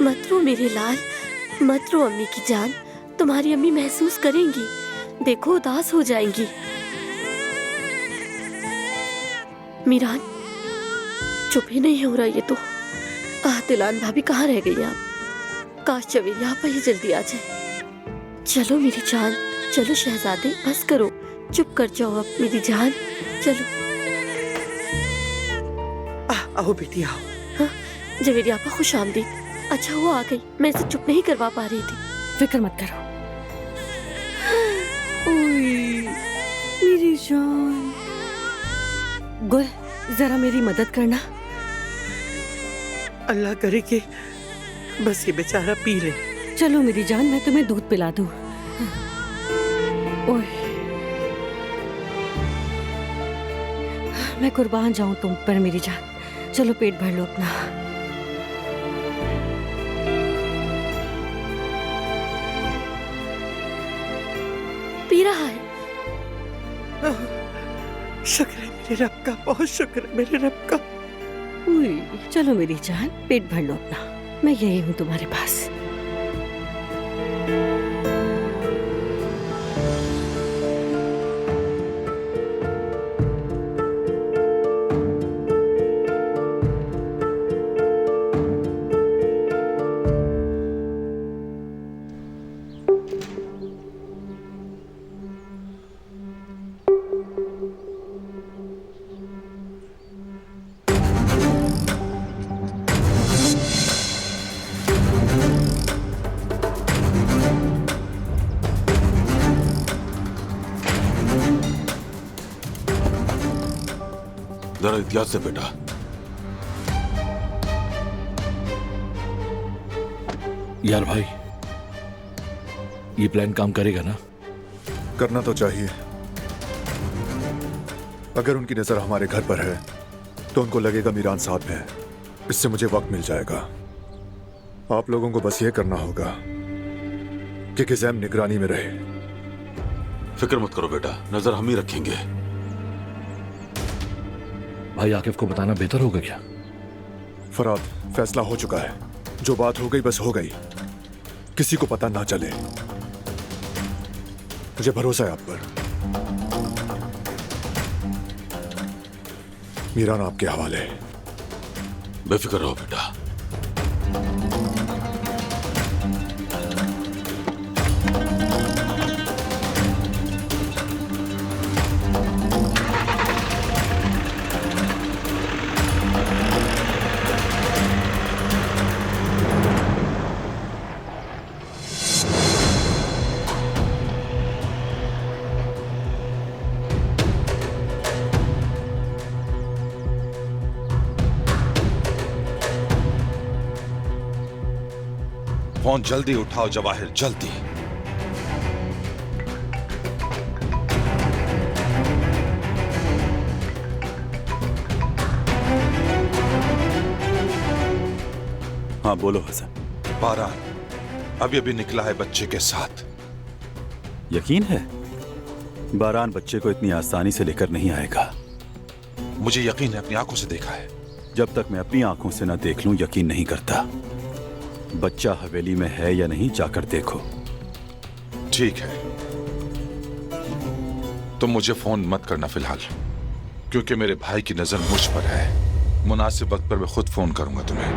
मत रो मेरे लाल, मत रो अम्मी की जान। तुम्हारी अम्मी महसूस करेंगी, देखो उदास हो जाएंगी। मीरान चुप ही नहीं हो रहा ये तो। दिलान भाभी कहाँ रह गई आप? काश चवेली आप ही जल्दी आ जाए। चलो मेरी जान, चलो शहजादे, बस करो, चुप कर जाओ अब मेरी जान, चलो। आओ बेटी आओ। हाँ, जवेरी आपा खुश आमदीद। अच्छा हुआ आ गई, मैं इसे चुप नहीं करवा पा रही थी। फिक्र मत करो। ओए मेरी जान। गुल जरा मेरी मदद करना। अल्लाह करे कि बस ये बेचारा पी ले। चलो मेरी जान, मैं तुम्हें दूध पिला दूं। ओए मैं कुर्बान जाऊं तुम पर मेरी जान। चलो पेट भर लो अपना। पी रहा है। शुक्र है मेरे रब का, बहुत शुक्र है मेरे रब का। चलो मेरी जान, पेट भर लो अपना, मैं यही हूँ तुम्हारे पास। जरा एहतियात से बेटा। यार भाई, ये प्लान काम करेगा ना? करना तो चाहिए। अगर उनकी नजर हमारे घर पर है तो उनको लगेगा मीरान साथ में है। इससे मुझे वक्त मिल जाएगा। आप लोगों को बस ये करना होगा कि गिज़ैम निगरानी में रहे। फिक्र मत करो बेटा, नजर हम ही रखेंगे। भाई आकिफ को बताना बेहतर होगा क्या? फराद, फैसला हो चुका है। जो बात हो गई बस हो गई, किसी को पता ना चले। मुझे भरोसा है आप पर। मीरान आपके हवाले। बेफिक्र रहो बेटा। फोन जल्दी उठाओ जवाहिर, जल्दी। हाँ बोलो हसन। बारान अभी अभी निकला है बच्चे के साथ। यकीन है बारान बच्चे को इतनी आसानी से लेकर नहीं आएगा? मुझे यकीन है, अपनी आंखों से देखा है। जब तक मैं अपनी आंखों से ना देख लूं यकीन नहीं करता। बच्चा हवेली में है या नहीं जाकर देखो। ठीक है, तुम मुझे फोन मत करना फिलहाल, क्योंकि मेरे भाई की नजर मुझ पर है। मुनासिब वक्त पर मैं खुद फोन करूंगा तुम्हें।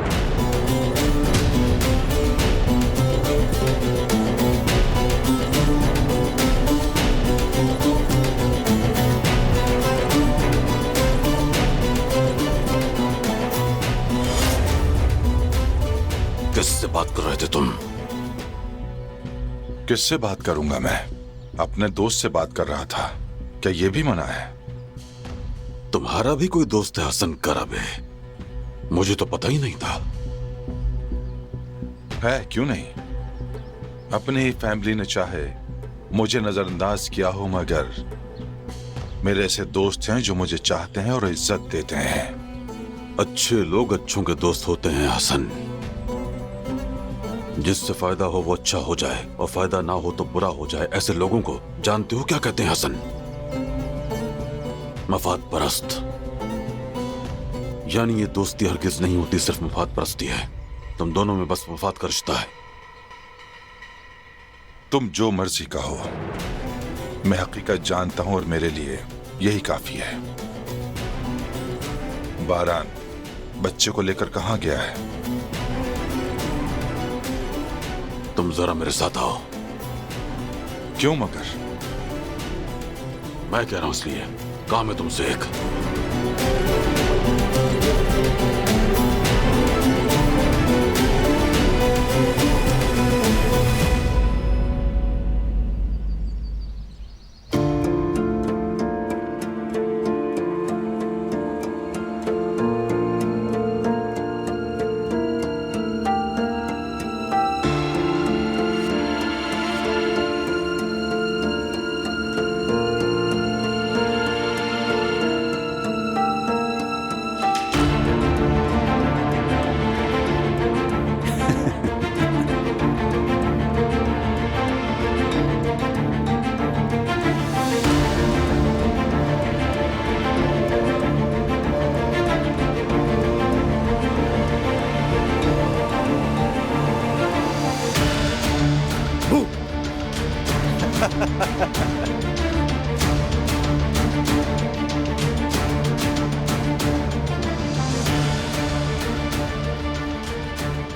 किससे बात कर रहे थे तुम? किससे बात करूंगा मैं? अपने दोस्त से बात कर रहा था। क्या यह भी मना है? तुम्हारा भी कोई दोस्त है हसन कराबे? मुझे तो पता ही नहीं था। है क्यों नहीं? अपनी ही फैमिली ने चाहे मुझे नजरअंदाज किया हो, मगर मेरे ऐसे दोस्त हैं जो मुझे चाहते हैं और इज्जत देते हैं। अच्छे लोग अच्छों के दोस्त होते हैं हसन। जिससे फायदा हो वो अच्छा हो जाए और फायदा ना हो तो बुरा हो जाए। ऐसे लोगों को जानते हो क्या कहते हैं हसन? मफाद परस्त। यानी ये दोस्ती हरगिज नहीं होती, सिर्फ मफाद परस्ती है। तुम दोनों में बस वफात का रिश्ता है। तुम जो मर्जी कहो, मैं हकीकत जानता हूं और मेरे लिए यही काफी है। बारान बच्चे को लेकर कहां गया है? तुम जरा मेरे साथ आओ। क्यों मगर? मैं कह रहा हूं इसलिए, काम है तुमसे एक।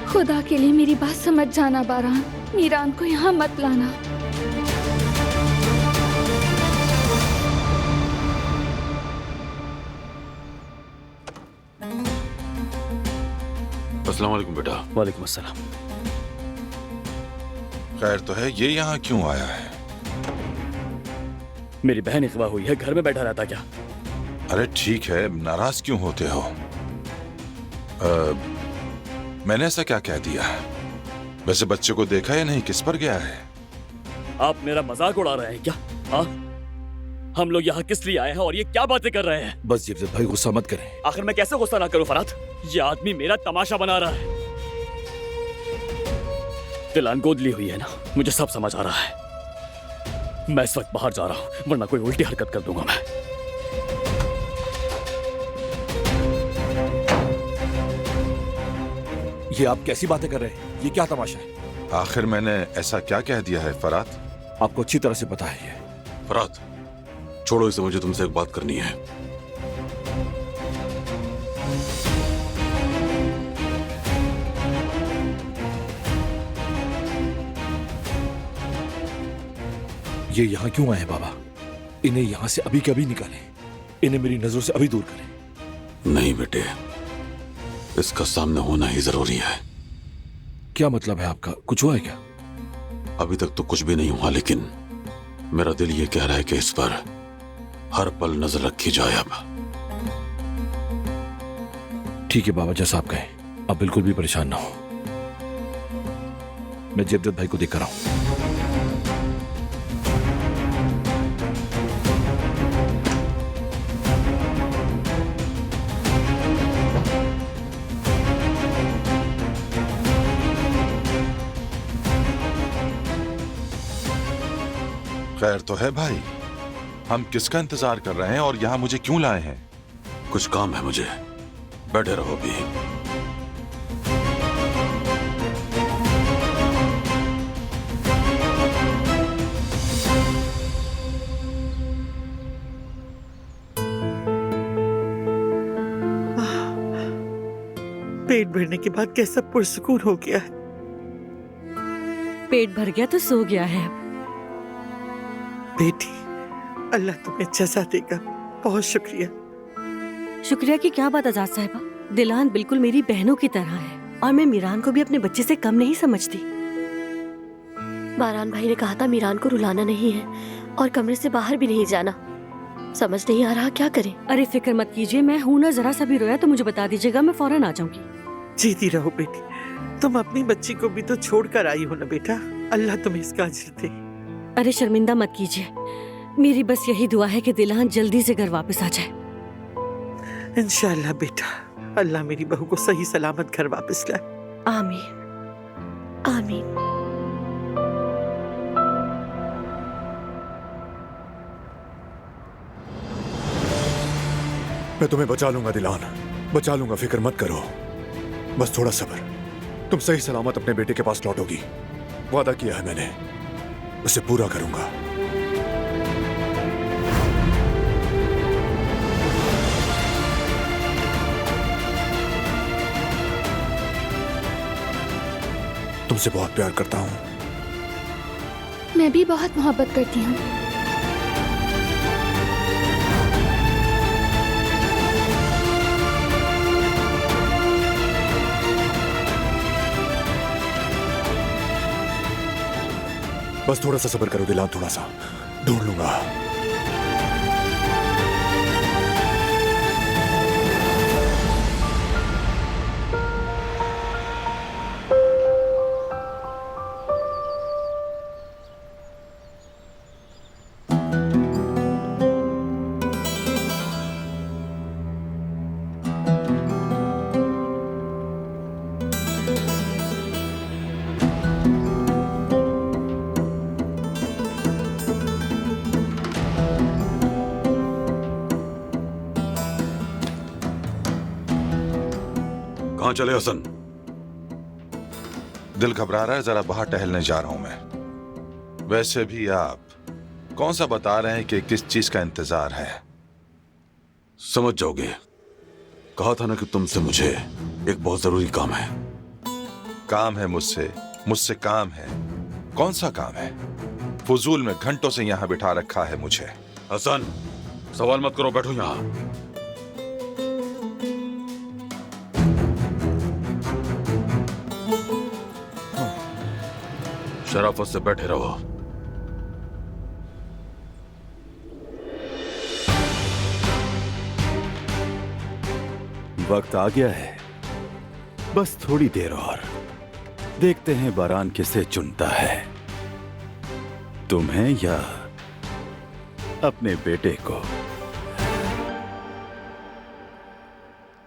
खुदा के लिए मेरी बात समझ जाना बारान, मीरान को यहाँ मत लाना। अस्सलाम वालेकुम बेटा। वालेकुम अस्सलाम। खैर तो है, ये यहाँ क्यों आया है? मेरी बहन इगवा हुई है, घर में बैठा रहता क्या? अरे ठीक है, नाराज क्यों होते हो? मैंने ऐसा क्या कह दिया? वैसे बच्चे को देखा या नहीं, किस पर गया है? आप मेरा मजाक उड़ा रहे हैं क्या? हाँ, हम लोग यहाँ किस लिए आए हैं और ये क्या बातें कर रहे हैं? बस जेवजत भाई गुस्सा मत करें। आखिर मैं कैसे गुस्सा ना करूं फरात? ये आदमी मेरा तमाशा बना रहा है। दिलान गोद ली हुई है ना, मुझे सब समझ आ रहा है। मैं इस वक्त बाहर जा रहा हूं, वरना कोई उल्टी हरकत कर दूंगा मैं। ये आप कैसी बातें कर रहे हैं? ये क्या तमाशा है? आखिर मैंने ऐसा क्या कह दिया है फरात? आपको अच्छी तरह से पता है ये। फरात, छोड़ो इसे, मुझे तुमसे एक बात करनी है। ये यहाँ क्यों आए बाबा? इन्हें यहाँ से अभी के अभी निकालें। इन्हें मेरी नजरों से अभी दूर करें। नहीं बेटे, इसका सामने होना ही जरूरी है। क्या मतलब है आपका? कुछ हुआ है क्या? अभी तक तो कुछ भी नहीं हुआ, लेकिन मेरा दिल ये कह रहा है कि इस पर हर पल नजर रखी जाए। अब ठीक है बाबा, जैसा आप कहें। आप बिल्कुल भी परेशान ना हो। मैं जेवदत भाई को देखकर आऊं। खैर तो है भाई, हम किसका इंतजार कर रहे हैं और यहाँ मुझे क्यों लाए हैं? कुछ काम है मुझे, बैठे रहो भी। पेट भरने के बाद कैसा पुरसुकून हो गया है। पेट भर गया तो सो गया है अब। बेटी, अल्लाह तुम्हें जज़ा देगा। बहुत शुक्रिया। शुक्रिया की क्या बात आजाद साहिबा? दिलान बिल्कुल मेरी बहनों की तरह है और मैं मीरान को भी अपने बच्चे से कम नहीं समझती। बारान भाई ने कहा था मीरान को रुलाना नहीं है और कमरे से बाहर भी नहीं जाना। समझ नहीं आ रहा क्या करें। अरे फिक्र मत कीजिए, मैं हूं ना। जरा सा भी रोया तो मुझे बता दीजिएगा, मैं फौरन आ जाऊंगी। जीती रहो बेटी। तुम अपनी बच्ची को भी तो छोड़ कर आई हो ना बेटा। अल्लाह तुम्हें इसका अजर दे। अरे शर्मिंदा मत कीजिए, मेरी बस यही दुआ है कि दिलान जल्दी से घर वापस आ जाए। इंशाअल्लाह बेटा, अल्लाह मेरी बहू को सही सलामत घर वापस लाए। आमीन आमीन। मैं तुम्हें बचा लूंगा दिलान, बचा लूंगा। फिक्र मत करो, बस थोड़ा सब्र। तुम सही सलामत अपने बेटे के पास लौटोगी। वादा किया है मैंने, उसे पूरा करूंगा। तुमसे बहुत प्यार करता हूं। मैं भी बहुत मोहब्बत करती हूँ। बस थोड़ा सा सब्र करो दिलान, थोड़ा सा ढूंढ लूंगा। कहां चले हसन? दिल घबरा रहा है, जरा बाहर टहलने जा रहा हूं मैं। वैसे भी आप कौन सा बता रहे हैं कि किस चीज का इंतजार है? समझ जाओगे। कहा था ना कि तुमसे मुझे एक बहुत जरूरी काम है। काम है मुझसे? मुझसे काम है? कौन सा काम है? फजूल में घंटों से यहां बिठा रखा है मुझे। हसन, सवाल मत करो, बैठो यहां। शराफत से बैठे रहो। वक्त आ गया है, बस थोड़ी देर और। देखते हैं बारान किसे चुनता है, तुम्हें या अपने बेटे को।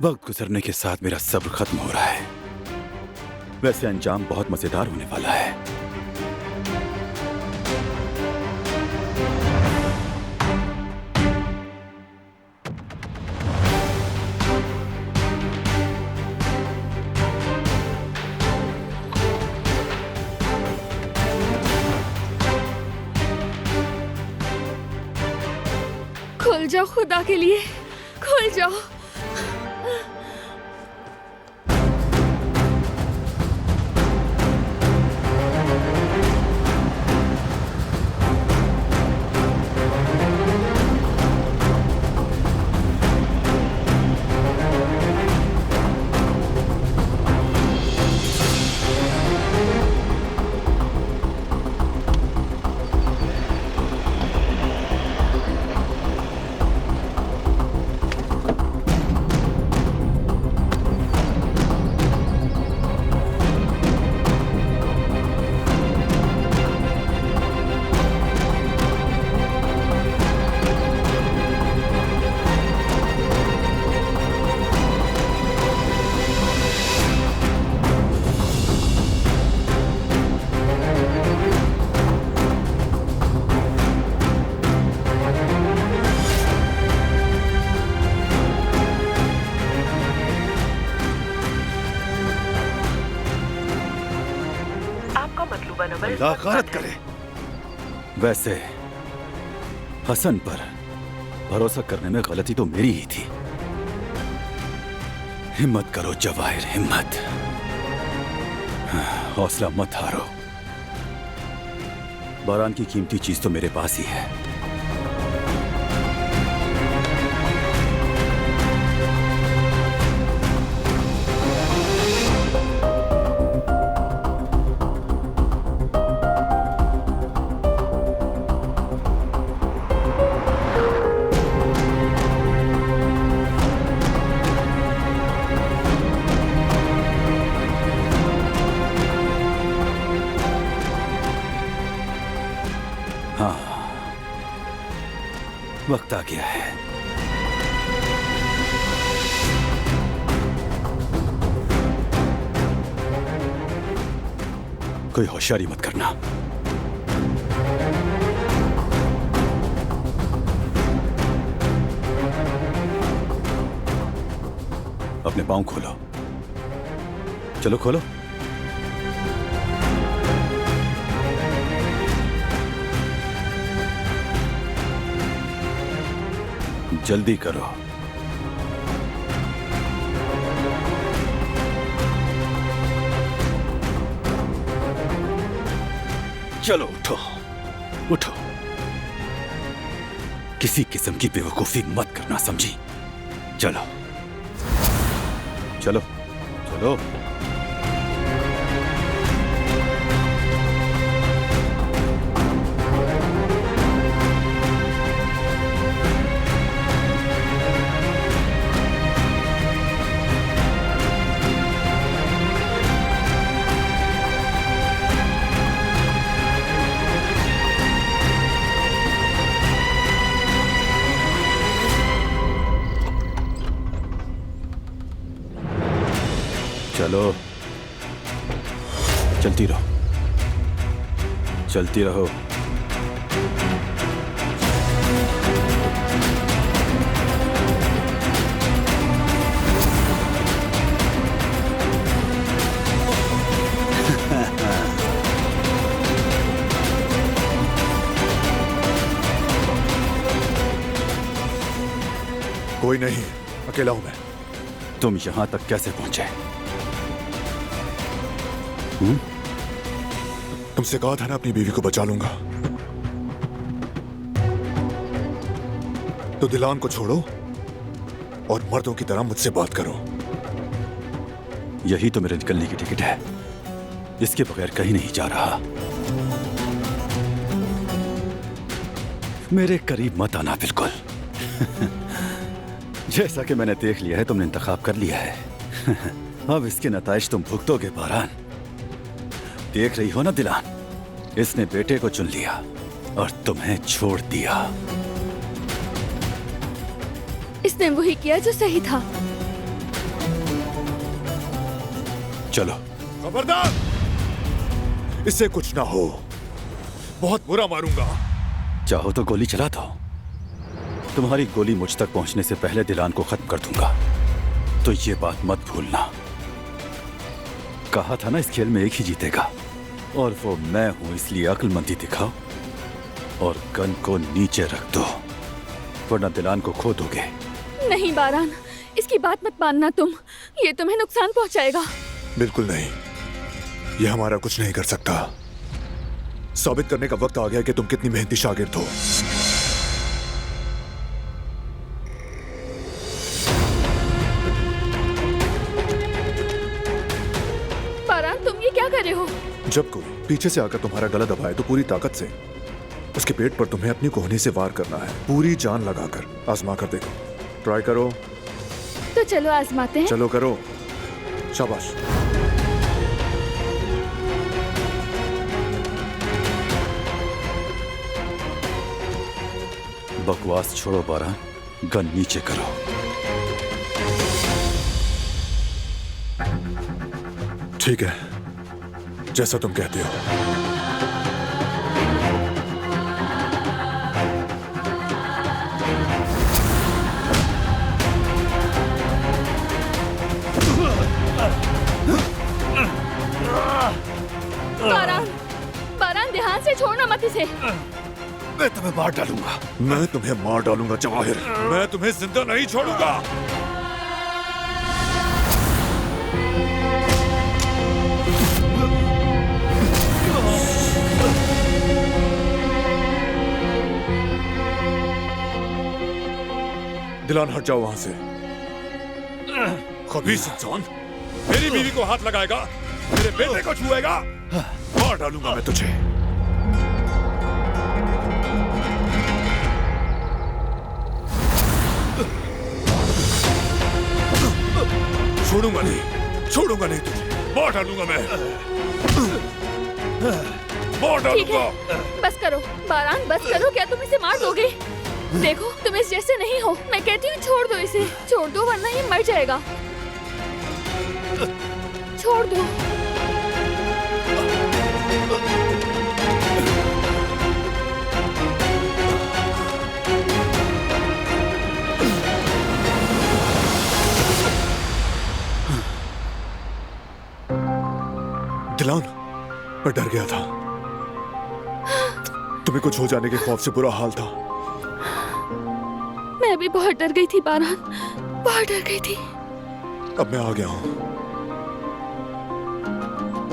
वक्त गुजरने के साथ मेरा सब्र खत्म हो रहा है। वैसे अंजाम बहुत मजेदार होने वाला है। खुल जाओ, खुदा के लिए खुल जाओ। मुलाकात करे। वैसे हसन पर भरोसा करने में गलती तो मेरी ही थी। हिम्मत करो जवाहिर, हिम्मत। हौसला मत हारो। बारान की कीमती चीज तो मेरे पास ही है। वक्त आ गया है। कोई होशियारी मत करना। अपने पांव खोलो। चलो खोलो। जल्दी करो। चलो उठो, उठो। किसी किस्म की बेवकूफी मत करना, समझी? चलो चलो चलो। चलो, चलती रहो, चलती रहो। कोई नहीं, अकेला हूं मैं। तुम यहां तक कैसे पहुंचे? तुमसे कहा था ना अपनी बीवी को बचा लूंगा। तो दिलान को छोड़ो और मर्दों की तरह मुझसे बात करो। यही तो मेरे निकलने की टिकट है। इसके बगैर कहीं नहीं जा रहा। मेरे करीब मत आना बिल्कुल। जैसा कि मैंने देख लिया है, तुमने इंतखाब कर लिया है। अब इसके नताइज तुम भुगतोगे बारान। देख रही हो ना दिलान, इसने बेटे को चुन लिया और तुम्हें छोड़ दिया। इसने वही किया जो सही था। चलो। खबरदार, इससे कुछ ना हो, बहुत बुरा मारूंगा। चाहो तो गोली चला दो। तुम्हारी गोली मुझ तक पहुंचने से पहले दिलान को खत्म कर दूंगा। तो ये बात मत भूलना। कहा था ना, इस खेल में एक ही जीतेगा, और वो मैं हूं। इसलिए अक्लमंदी दिखाओ और गन को नीचे रख दो, वरना दिलान को खो दोगे। नहीं बारान, इसकी बात मत मानना तुम। ये तुम्हें नुकसान पहुंचाएगा। बिल्कुल नहीं, ये हमारा कुछ नहीं कर सकता। साबित करने का वक्त आ गया कि तुम कितनी मेहनती शागिर्द हो। बारान, तुम ये क्या कर रहे हो? जब कोई पीछे से आकर तुम्हारा गला दबाए तो पूरी ताकत से उसके पेट पर तुम्हें अपनी कोहनी से वार करना है, पूरी जान लगाकर। आजमा कर देखो, ट्राई करो। तो चलो आजमाते हैं। चलो करो, शाबाश। बकवास छोड़ो बारान, गन नीचे करो। ठीक है, जैसा तुम कहते हो। बारान, बारान, ध्यान से छोड़ना मत इसे। मैं तुम्हें मार डालूंगा। मैं तुम्हें मार डालूंगा जवाहिर। मैं तुम्हें जिंदा नहीं छोड़ूंगा। दिलान, हट जाओ वहां से। खबीस इंसान, मेरी बीवी को हाथ लगाएगा, मेरे बेटे को छुएगा, मार डालूंगा मैं तुझे। छोड़ूंगा नहीं तुझे, मार डालूंगा मैं, मार ठीक डालूंगा। है, बस करो बारान, बस करो। क्या तुम इसे मार दोगे? देखो, तुम इस जैसे नहीं हो। मैं कहती हूँ छोड़ दो इसे, छोड़ दो, वरना ये मर जाएगा। छोड़ दो। दिलान, मैं डर गया था। तुम्हें कुछ हो जाने के खौफ से बुरा हाल था। मैं भी बहुत डर गई थी बारान, बहुत डर गई थी। अब मैं आ गया हूं,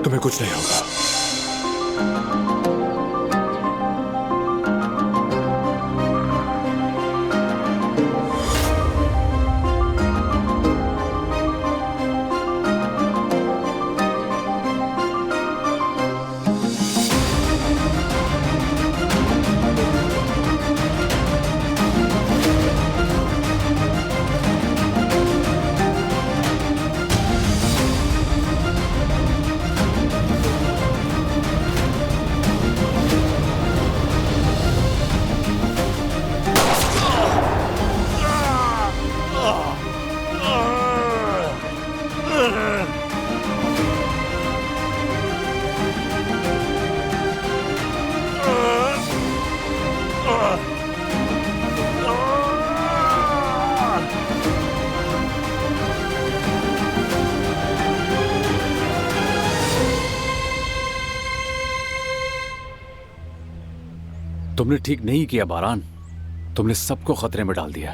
तुम्हें कुछ नहीं होगा। तुमने ठीक नहीं किया बारान, तुमने सबको खतरे में डाल दिया।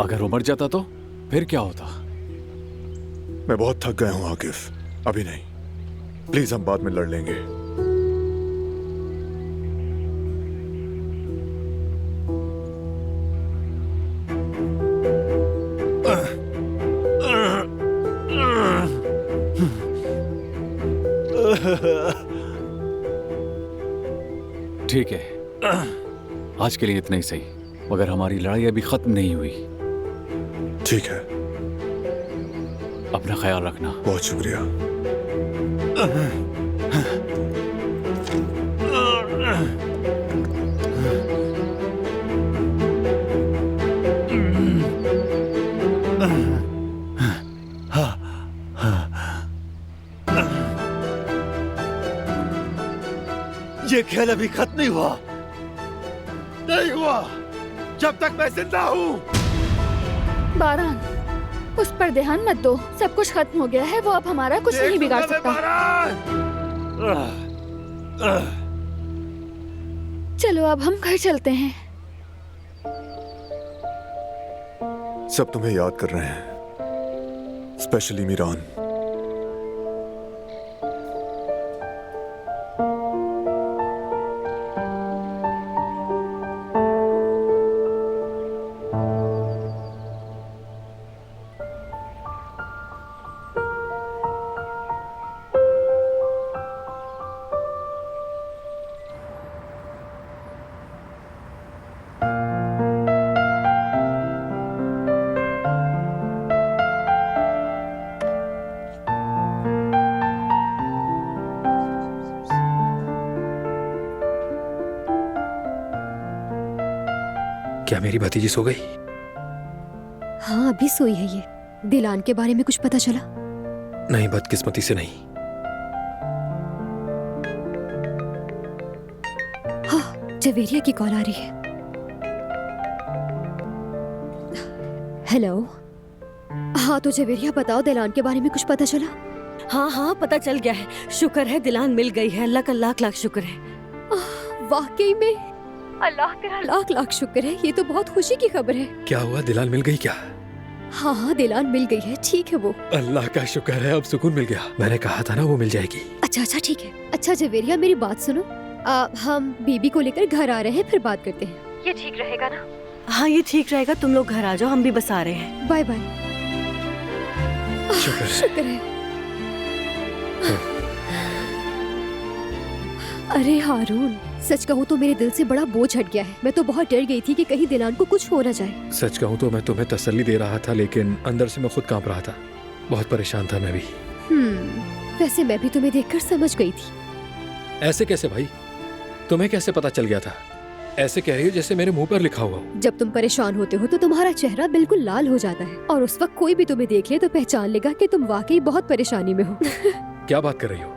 अगर वो मर जाता तो फिर क्या होता? मैं बहुत थक गया हूं आकिफ, अभी नहीं, प्लीज हम बाद में लड़ लेंगे। ठीक है, आज के लिए इतना ही सही, मगर हमारी लड़ाई अभी खत्म नहीं हुई। ठीक है, अपना ख्याल रखना। बहुत शुक्रिया। ये खेल अभी खत्म नहीं हुआ, नहीं हुआ जब तक मैं जिंदा हूं। बारान, उस पर ध्यान मत दो, सब कुछ खत्म हो गया है, वो अब हमारा कुछ नहीं बिगाड़ सकता। चलो अब हम घर चलते हैं। सब तुम्हें याद कर रहे हैं, स्पेशली मीरान। क्या मेरी भतीजी सो गई? हाँ, अभी सोई है ये। दिलान के बारे में कुछ पता चला? नहीं, बदकिस्मती से नहीं। हाँ, जवेरिया की कॉल आ रही है। हेलो। हाँ तो जवेरिया बताओ, दिलान के बारे में कुछ पता चला? हाँ हाँ, पता चल गया है। शुक्र है दिलान मिल गई है, अल्लाह का लाख लाख शुक्र है। वाकई में अल्लाह तेरा लाख लाख शुक्र है, ये तो बहुत खुशी की खबर है। क्या हुआ, दिलान मिल गई क्या? हाँ हाँ, दिलान मिल गई है, ठीक है वो। अल्लाह का शुक्र है, अब सुकून मिल गया। मैंने कहा था ना वो मिल जाएगी। अच्छा अच्छा ठीक है। अच्छा जवेरिया, मेरी बात सुनो, हम बीबी को लेकर घर आ रहे हैं, फिर बात करते हैं। ये ठीक रहेगा ना? हाँ ये ठीक रहेगा, तुम लोग घर आ जाओ, हम भी बस आ रहे हैं। Bye bye. शुक्र है। अरे हारून, सच कहूँ तो मेरे दिल से बड़ा बोझ हट गया है। मैं तो बहुत डर गई थी कि कहीं दिलान को कुछ हो न जाए। सच कहूँ तो मैं तुम्हें तसल्ली दे रहा था, लेकिन अंदर से मैं खुद कांप रहा था। बहुत परेशान था मैं भी। वैसे मैं भी तुम्हें देखकर समझ गई थी। ऐसे कैसे भाई? तुम्हें कैसे पता चल गया था? ऐसे कह रही हो जैसे मेरे मुंह पर लिखा हुआ हो। जब तुम परेशान होते हो तो तुम्हारा चेहरा बिल्कुल लाल हो जाता है, और उस वक्त कोई भी तुम्हें देख ले तो पहचान लेगा कि तुम वाकई बहुत परेशानी में हो। क्या बात कर रही हो?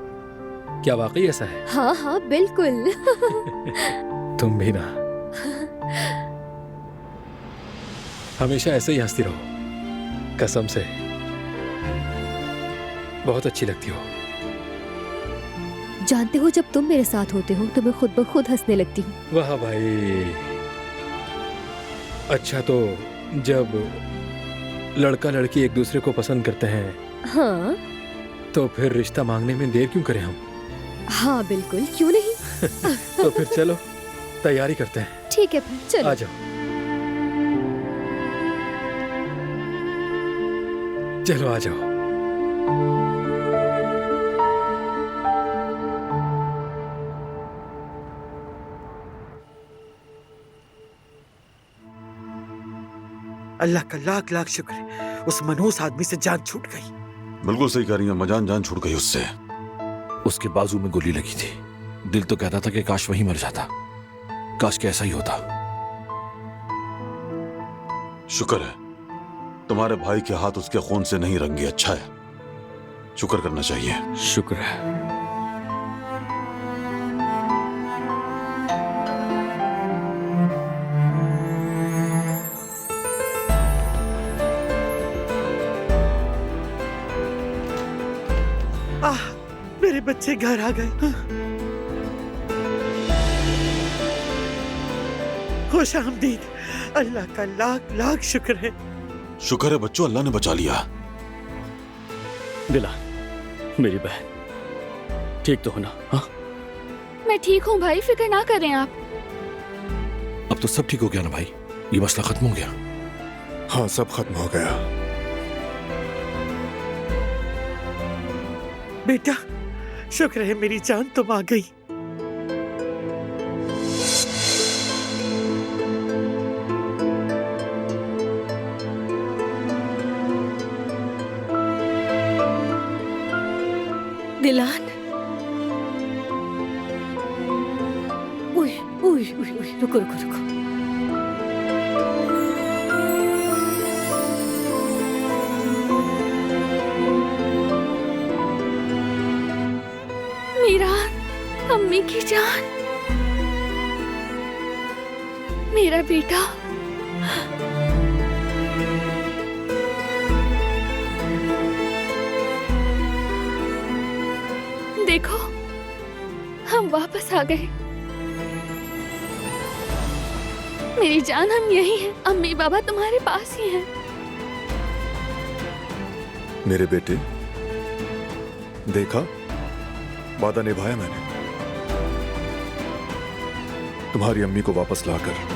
क्या वाकई ऐसा है? हाँ हाँ बिल्कुल। तुम भी ना, हमेशा ऐसे ही हंसती रहो, कसम से बहुत अच्छी लगती हो। जानते हो, जब तुम मेरे साथ होते हो तो मैं खुद ब खुद हंसने लगती हूँ। वाह भाई, अच्छा, तो जब लड़का लड़की एक दूसरे को पसंद करते हैं हाँ तो फिर रिश्ता मांगने में देर क्यों करें हम? हाँ बिल्कुल, क्यों नहीं। तो फिर चलो तैयारी करते हैं। ठीक है फिर चलो। आ जाओ। चलो आ जाओ। अल्लाह का लाख लाख शुक्र है, उस मनहूस आदमी से जान छूट गई। बिल्कुल सही कह रही है मजान, जान छूट गई उससे। उसके बाजू में गोली लगी थी। दिल तो कहता था कि काश वहीं मर जाता, काश के ऐसा ही होता। शुक्र है तुम्हारे भाई के हाथ उसके खून से नहीं रंगे। अच्छा है, शुक्र करना चाहिए। शुक्र है। मेरे बच्चे घर आ गए। खुश आमदीद। अल्लाह का लाख लाख शुक्र है। शुक्र है बच्चों, अल्लाह ने बचा लिया। दिला, मेरी बहन ठीक तो हो ना? हाँ मैं ठीक हूँ भाई, फिक्र ना करें आप। अब तो सब ठीक हो गया ना भाई? ये मसला खत्म हो गया? हाँ, सब खत्म हो गया। बेटा शुक्र है मेरी जान, तुम आ गई। दिलान, उई उई उई उई, रुको रुको रुको। मीरान, अम्मी की जान, मेरा बेटा। देखो हम वापस आ गए। मेरी जान, हम यही हैं। अम्मी बाबा तुम्हारे पास ही हैं। मेरे बेटे, देखा, वादा निभाया मैंने। तुम्हारी अम्मी को वापस लाकर।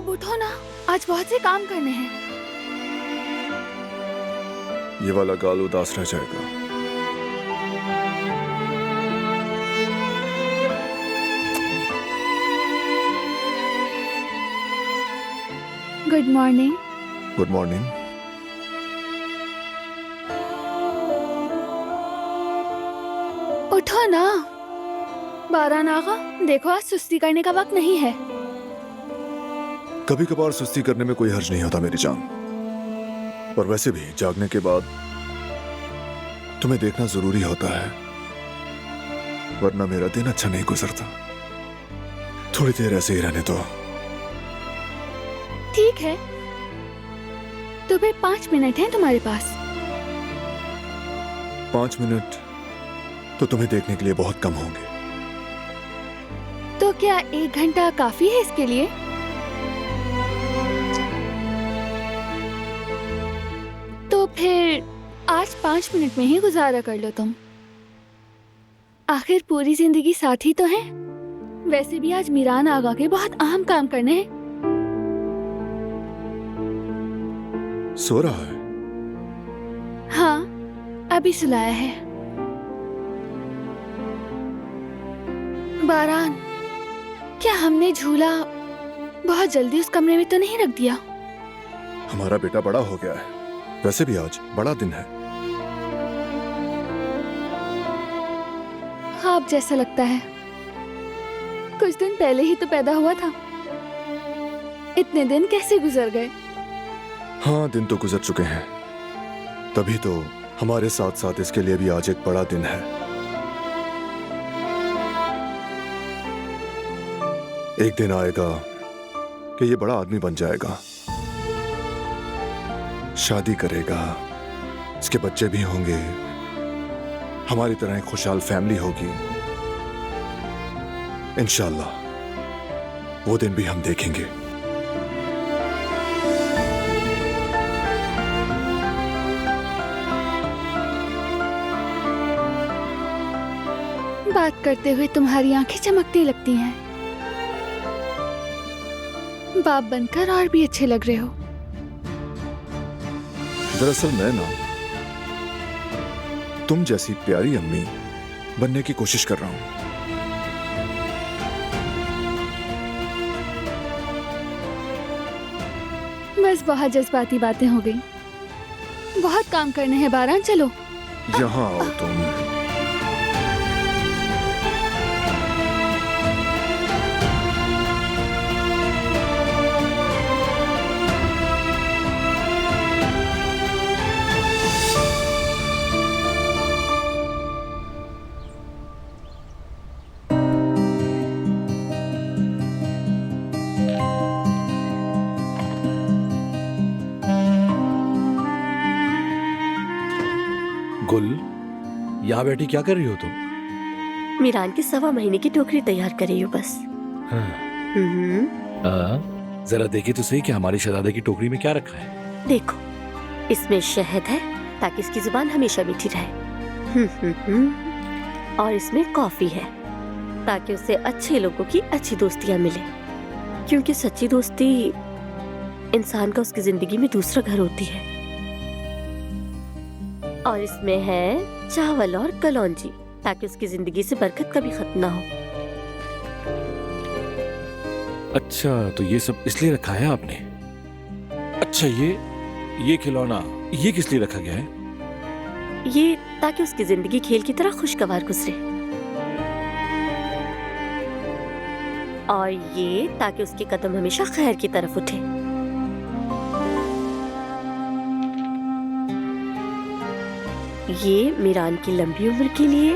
उठो ना, आज बहुत से काम करने हैं। ये वाला गाल उदास रह जाएगा। Good morning. Good morning. उठो ना बारान आगा, देखो आज सुस्ती करने का वक्त नहीं है। कभी कभार सुस्ती करने में कोई हर्ज नहीं होता मेरी जान, पर वैसे भी जागने के बाद तुम्हें देखना जरूरी होता है, वरना मेरा दिन अच्छा नहीं गुजरता। थोड़ी देर ऐसे ही रहने दो। ठीक है, तो फिर 5 मिनट हैं तुम्हारे पास। 5 मिनट तो तुम्हें देखने के लिए बहुत कम होंगे। तो क्या 1 घंटा काफी है इसके लिए? तो फिर आज 5 मिनट में ही गुजारा कर लो तुम। आखिर पूरी जिंदगी साथ ही तो हैं। वैसे भी आज मीरान आगा के बहुत अहम काम करने हैं। सो रहा है? हाँ, अभी सुलाया है। बारान, क्या हमने झूला बहुत जल्दी उस कमरे में तो नहीं रख दिया? हमारा बेटा बड़ा हो गया है, वैसे भी आज बड़ा दिन है। हाँ, अब जैसा लगता है। कुछ दिन पहले ही तो पैदा हुआ था। इतने दिन कैसे गुजर गए? हाँ, दिन तो गुजर चुके हैं, तभी तो हमारे साथ साथ इसके लिए भी आज एक बड़ा दिन है। एक दिन आएगा कि ये बड़ा आदमी बन जाएगा, शादी करेगा, इसके बच्चे भी होंगे, हमारी तरह एक खुशहाल फैमिली होगी। इंशाल्लाह वो दिन भी हम देखेंगे। बात करते हुए तुम्हारी आंखें चमकती लगती हैं। बाप बनकर और भी अच्छे लग रहे हो। दरअसल मैं ना तुम जैसी प्यारी अम्मी बनने की कोशिश कर रहा हूं। बस बहुत जज्बाती बातें हो गई। बहुत काम करने हैं बारान, चलो। यहां आओ तुम। गुल, यहाँ बैठी क्या कर रही हो तुम? मीरान की 1.25 महीने की टोकरी तैयार कर रही हूँ बस। जरा देखिए तो सही कि हमारी शहजादे की टोकरी में क्या रखा है। देखो, इसमें शहद है ताकि इसकी जुबान हमेशा मीठी रहे। और इसमें कॉफी है ताकि उसे अच्छे लोगों की अच्छी दोस्तियां मिले, क्योंकि सच्ची दोस्ती इंसान का उसकी जिंदगी में दूसरा घर होती है। और इसमें है चावल और कलौंजी ताकि उसकी जिंदगी से बरकत कभी खत्म ना हो। अच्छा, तो ये सब इसलिए रखा है आपने? अच्छा, ये खिलौना ये किस लिए रखा गया है? ये ताकि उसकी जिंदगी खेल की तरह खुशगवार गुजरे, और ये ताकि उसके कदम हमेशा खैर की तरफ उठे। ये मीरान की लंबी उम्र के लिए,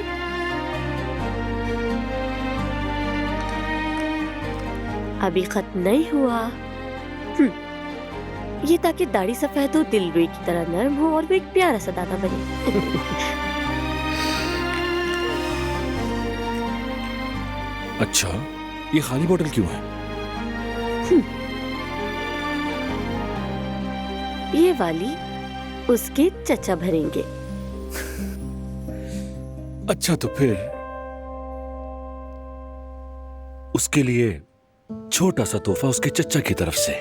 अभी खत्म नहीं हुआ। ये ताकि दाढ़ी सफेद हो, दिल रुई की तरह नरम हो और वो एक प्यारा सा दादा बने। अच्छा, ये खाली बोतल क्यों है? ये वाली उसके चचा भरेंगे। अच्छा, तो फिर उसके लिए छोटा सा तोहफा उसके चचा की तरफ से,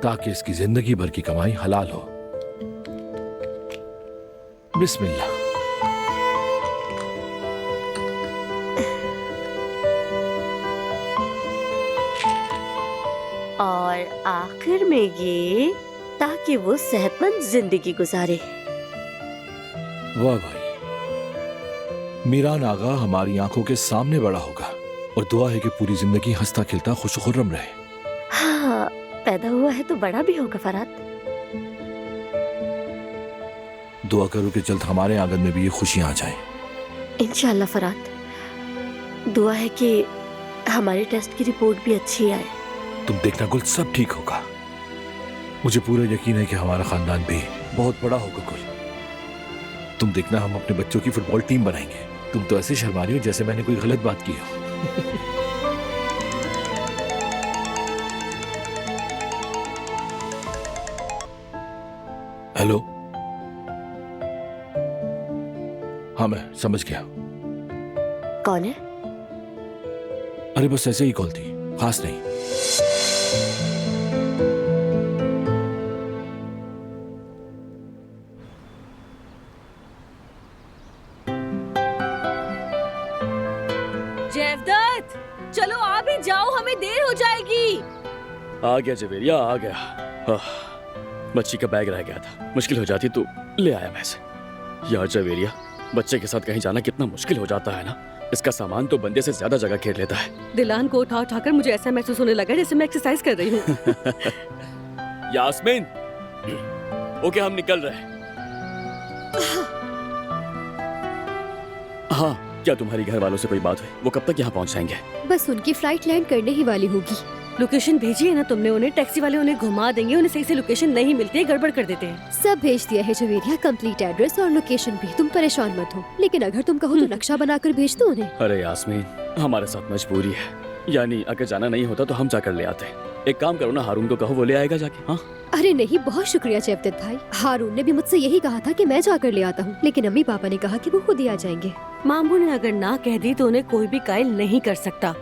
ताकि इसकी जिंदगी भर की कमाई हलाल हो। बिस्मिल्लाह। और और आखिर में ये ताकि वो सेहतमंद जिंदगी गुजारे। वाह भाई, मीरान आगा हमारी आंखों के सामने बड़ा होगा और दुआ है कि पूरी जिंदगी हंसता खिलता खुश खुर्रम रहे। हाँ, पैदा हुआ है तो बड़ा भी होगा फरात। दुआ करो कि जल्द हमारे आंगन में भी ये खुशियां आ जाएं। इंशाल्लाह फरात, दुआ है कि हमारे टेस्ट की रिपोर्ट भी अच्छी आए। तुम देखना गुल, सब ठीक होगा। मुझे पूरा यकीन है कि हमारा खानदान भी बहुत बड़ा होगा गुल। तुम देखना, हम अपने बच्चों की फुटबॉल टीम बनाएंगे। तुम तो ऐसे शर्मा रही हो जैसे मैंने कोई गलत बात की हो। हेलो, हाँ मैं समझ गया। कौन है? अरे बस ऐसे ही कॉल थी, खास नहीं। जयवदत्त, चलो आ भी जाओ, हमें देर हो जाएगी। आ गया जवेरिया, आ गया। बच्ची का बैग रह गया था, मुश्किल हो जाती तो ले आया मैं इसे। यार जवेरिया, बच्चे के साथ कहीं जाना कितना मुश्किल हो जाता है ना। इसका सामान तो बंदे से ज्यादा जगह घेर लेता है। दिलान को उठा उठाकर मुझे ऐसा महसूस होने लगा जैसे मैं एक्सरसाइज कर रही हूँ। यास्मीन, ओके हम निकल रहे हैं। हाँ, क्या तुम्हारी घर वालों से कोई बात हुई? वो कब तक यहाँ पहुँच जाएंगे? बस उनकी फ्लाइट लैंड करने ही वाली होगी। लोकेशन भेजी है ना तुमने उन्हें? टैक्सी वाले उन्हें घुमा देंगे, उन्हें सही से लोकेशन नहीं मिलती है, गड़बड़ कर देते हैं। सब भेज दिया है जवेरिया, कंप्लीट एड्रेस और लोकेशन भी। तुम परेशान मत हो, लेकिन अगर तुम कहो तो नक्शा बनाकर भेज दो उन्हें। अरे यास्मीन, हमारे साथ मजबूरी है, यानी अगर जाना नहीं होता तो हम जाकर ले आते। एक काम करो ना, हारून को कहो वो ले आएगा जाके। हाँ अरे नहीं, बहुत शुक्रिया जयवदत्त भाई। हारून ने भी मुझसे यही कहा था कि मैं जाकर ले आता हूँ, लेकिन अम्मी पापा ने कहा कि वो खुद ही आ जाएंगे। मामू ने अगर ना कह दी तो उन्हें कोई भी कायल नहीं कर सकता,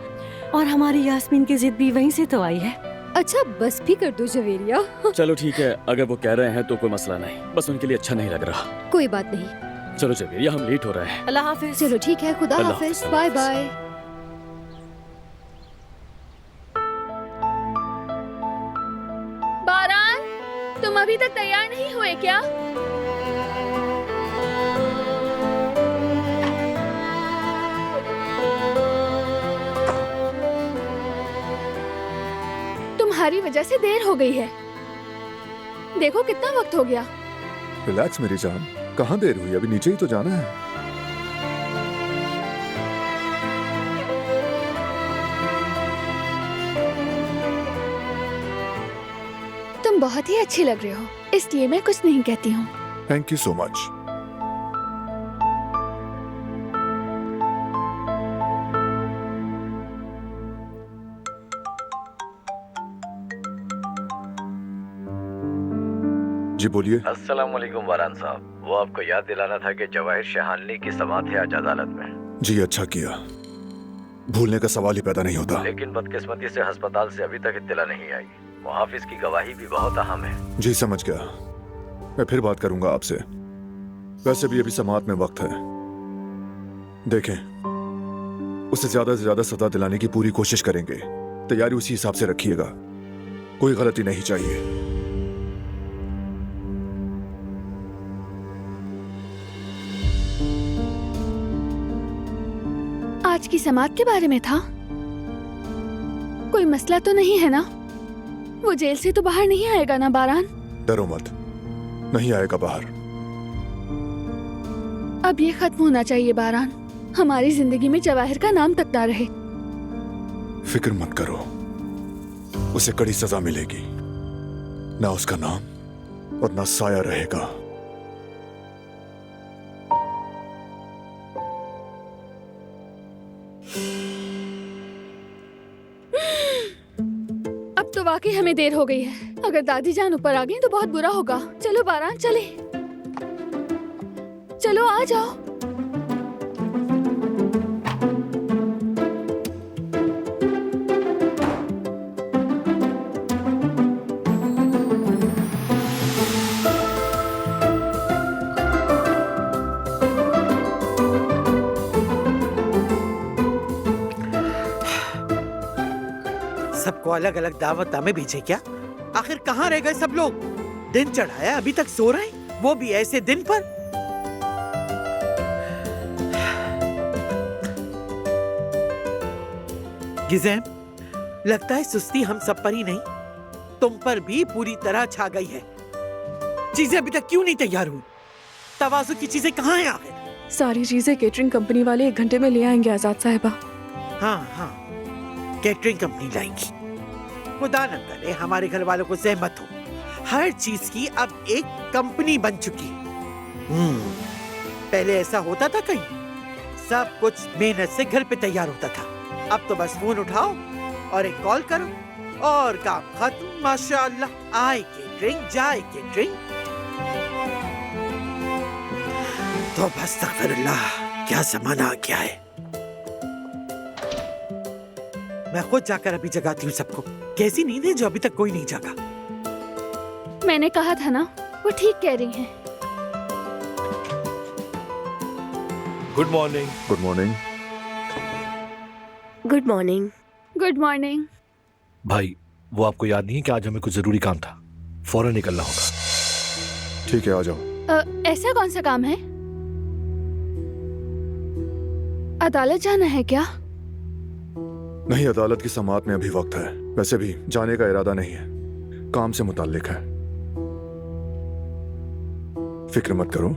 और हमारी यास्मीन की जिद भी वहीं से तो आई है। अच्छा बस भी कर दो जवेरिया। चलो ठीक है, अगर वो कह रहे हैं तो कोई मसला नहीं, बस उनके लिए अच्छा नहीं लग रहा। कोई बात नहीं। चलो जवेरिया, हम लेट हो रहे हैं। अल्लाह हाफिज। चलो ठीक है, खुदा अल्लाह हाफिज, हाफिज, बाय अल्लाह बाय। बारान, तुम अभी तक तैयार नहीं हुए क्या? तुम्हारी वजह से देर हो गई है। देखो कितना वक्त हो गया। रिलैक्स मेरी जान, कहाँ देर हुई? अभी नीचे ही तो जाना है। तुम बहुत ही अच्छी लग रहे हो, इसलिए मैं कुछ नहीं कहती हूँ। Thank you so much. जी बोलिए। अस्सलाम वालेकुम वारान साहब, वो आपको याद दिलाना था कि जवाहिर शहानली की समाअत है आज अदालत में। जी अच्छा किया, भूलने का सवाल ही पैदा नहीं होता। लेकिन बदकिस्मती से अस्पताल से अभी तक इत्तला नहीं आई। मुहाफिज की गवाही भी बहुत अहम है। जी समझ गया, मैं फिर बात करूंगा आपसे। वैसे भी अभी समाअत में वक्त है। देखें, उसे ज्यादा से ज्यादा सजा दिलाने की पूरी कोशिश करेंगे। तैयारी उसी हिसाब से रखिएगा, कोई गलती नहीं चाहिए। आज की समाअत के बारे में था? कोई मसला तो नहीं है ना? वो जेल से तो बाहर नहीं आएगा ना बारान? डरो मत, नहीं आएगा बाहर। अब ये खत्म होना चाहिए बारान। हमारी जिंदगी में जवाहिर का नाम तक ना रहे। फिक्र मत करो, उसे कड़ी सजा मिलेगी। ना उसका नाम और ना साया रहेगा। अब तो वाकई हमें देर हो गई है। अगर दादी जान ऊपर आ गई तो बहुत बुरा होगा। चलो बारान, चले, चलो आ जाओ। सबको अलग अलग दावतनामे भेजे क्या? आखिर कहाँ रह गए सब लोग? दिन चढ़ाया अभी तक सो रहे, वो भी ऐसे दिन पर। गिज़ैम, लगता है सुस्ती हम सब पर ही नहीं, तुम पर भी पूरी तरह छा गई है। चीजें अभी तक क्यों नहीं तैयार हुई? तवाज़ु की चीजें कहाँ हैं आखिर? सारी चीजें केटरिंग कंपनी वाले 1 घंटे में ले आएंगे आजाद साहिबा। हाँ हाँ, केटरिंग कंपनी लाएंगी। खुदा न करे हमारे घर वालों को ज़हमत हो। हर चीज की अब एक कंपनी बन चुकी है। पहले ऐसा होता था कहीं? सब कुछ मेहनत से घर पे तैयार होता था। अब तो बस फोन उठाओ और एक कॉल करो और काम खत्म। माशाअल्लाह, आए केटरिंग जाए केटरिंग। तो बस तकफिरुल्लाह, क्या जमाना आ गया है। मैं खुद जाकर अभी जगाती हूँ सबको। कैसी नींद है जो अभी तक कोई नहीं जागा? मैंने कहा था ना, वो ठीक कह रही हैं। Good morning. Good morning. Good morning. Good morning. भाई, वो आपको याद नहीं है कि आज हमें कुछ जरूरी काम था, फौरन निकलना होगा। ठीक है, आ जाओ। ऐसा कौन सा काम है? अदालत जाना है क्या? नहीं, अदालत की समाअत में अभी वक्त है। वैसे भी जाने का इरादा नहीं है, काम से मुताल्लिक है। फिक्र मत करो,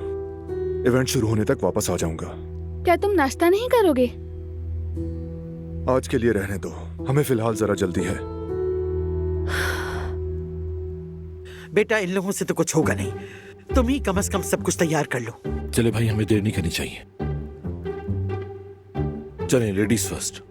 इवेंट शुरू होने तक वापस आ जाऊंगा। क्या तुम नाश्ता नहीं करोगे? आज के लिए रहने दो, हमें फिलहाल जरा जल्दी है। बेटा, इन लोगों से तो कुछ होगा नहीं। तुम ही कम से कम सब कुछ तैयार कर लो। चले भाई, हमें देर नहीं करनी चाहिए। चलें, लेडीज फर्स्ट।